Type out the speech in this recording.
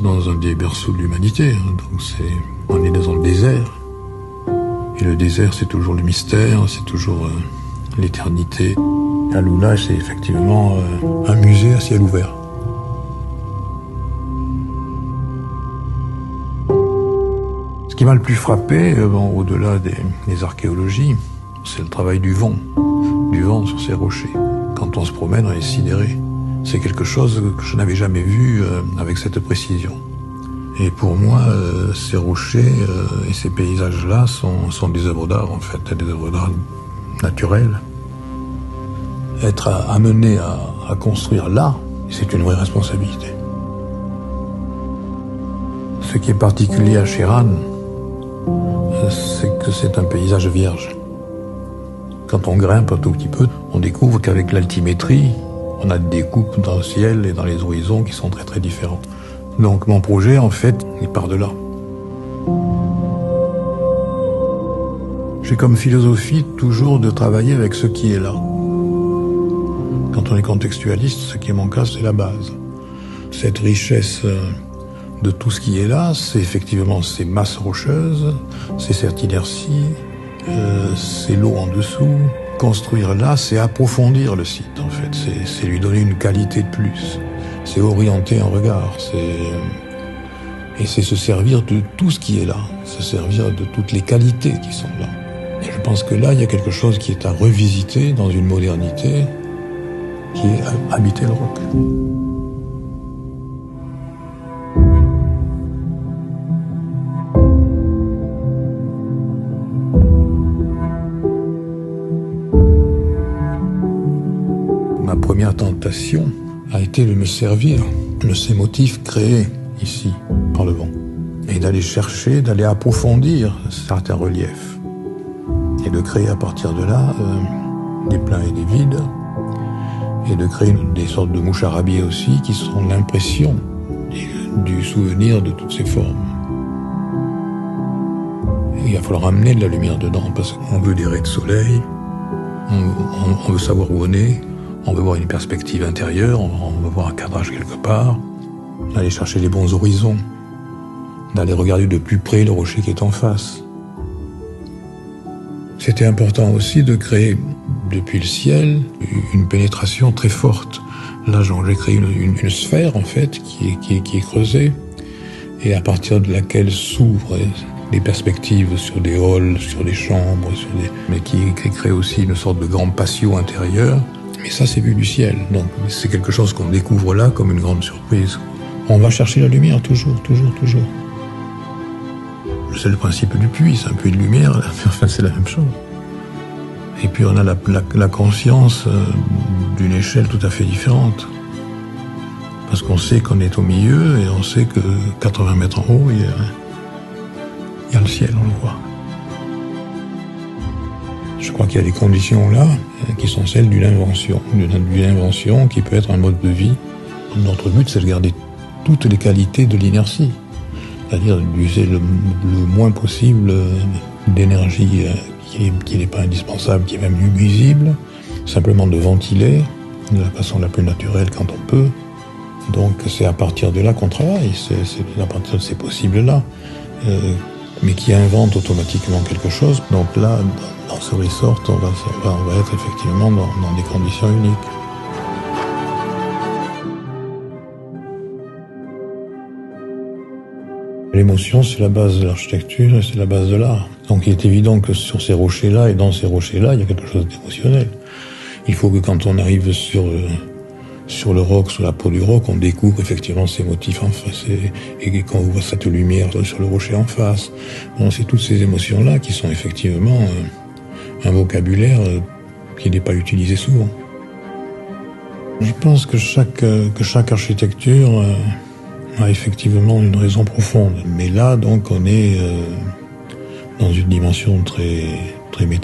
dans un des berceaux de l'humanité. Donc on est dans le désert. Et le désert, c'est toujours le mystère, c'est toujours l'éternité. Alula, c'est effectivement un musée à ciel ouvert. Ce qui m'a le plus frappé, au-delà des archéologies, c'est le travail du vent sur ces rochers. Quand on se promène, on est sidéré. C'est quelque chose que je n'avais jamais vu avec cette précision. Et pour moi, ces rochers et ces paysages-là sont des œuvres d'art, en fait, des œuvres d'art naturelles. Être amené à construire là, c'est une vraie responsabilité. Ce qui est particulier à Chéran, c'est que c'est un paysage vierge. Quand on grimpe un tout petit peu, on découvre qu'avec l'altimétrie, on a des coupes dans le ciel et dans les horizons qui sont très très différentes. Donc mon projet, en fait, il part de là. J'ai comme philosophie toujours de travailler avec ce qui est là. Quand on est contextualiste, ce qui est mon cas, c'est la base. Cette richesse de tout ce qui est là, c'est effectivement ces masses rocheuses, c'est cette inertie, c'est l'eau en dessous. Construire là, c'est approfondir le site, en fait. C'est lui donner une qualité de plus. C'est orienter un regard. Et c'est se servir de tout ce qui est là. Se servir de toutes les qualités qui sont là. Et je pense que là, il y a quelque chose qui est à revisiter dans une modernité qui est habiter le roc. Ma première tentation a été de me servir de ces motifs créés ici par le vent et d'aller chercher, d'aller approfondir certains reliefs et de créer à partir de là des pleins et des vides et de créer des sortes de moucharabie aussi qui seront l'impression du souvenir de toutes ces formes. Et il va falloir amener de la lumière dedans parce qu'on veut des raies de soleil, on veut savoir où on est. On veut voir une perspective intérieure, on veut voir un cadrage quelque part, aller chercher les bons horizons, d'aller regarder de plus près le rocher qui est en face. C'était important aussi de créer, depuis le ciel, une pénétration très forte. Là, j'ai créé une sphère, en fait, qui est creusée, et à partir de laquelle s'ouvrent des perspectives sur des halls, sur des chambres, mais qui crée aussi une sorte de grand patio intérieur. Mais ça, c'est vu du ciel. Donc, c'est quelque chose qu'on découvre là comme une grande surprise. On va chercher la lumière, toujours. C'est le principe du puits, c'est un puits de lumière, mais enfin, c'est la même chose. Et puis, on a la conscience d'une échelle tout à fait différente. Parce qu'on sait qu'on est au milieu et on sait que 80 mètres en haut, il y a le ciel, on le voit. Je crois qu'il y a des conditions là qui sont celles d'une invention. D'une invention qui peut être un mode de vie. Notre but, c'est de garder toutes les qualités de l'inertie. C'est-à-dire d'user le moins possible d'énergie qui n'est pas indispensable, qui est même nuisible. Simplement de ventiler de la façon la plus naturelle quand on peut. Donc c'est à partir de là qu'on travaille. C'est à partir de ces possibles-là. Mais qui invente automatiquement quelque chose. Donc là, dans ce resort, on va être effectivement dans des conditions uniques. L'émotion, c'est la base de l'architecture et c'est la base de l'art. Donc il est évident que sur ces rochers-là et dans ces rochers-là, il y a quelque chose d'émotionnel. Il faut que quand on arrive sur le roc, sur la peau du roc, on découvre effectivement ces motifs en face et quand on voit cette lumière sur le rocher en face. Bon, c'est toutes ces émotions-là qui sont effectivement un vocabulaire qui n'est pas utilisé souvent. Je pense que chaque architecture a effectivement une raison profonde. Mais là, donc, on est dans une dimension très, très métaphysique.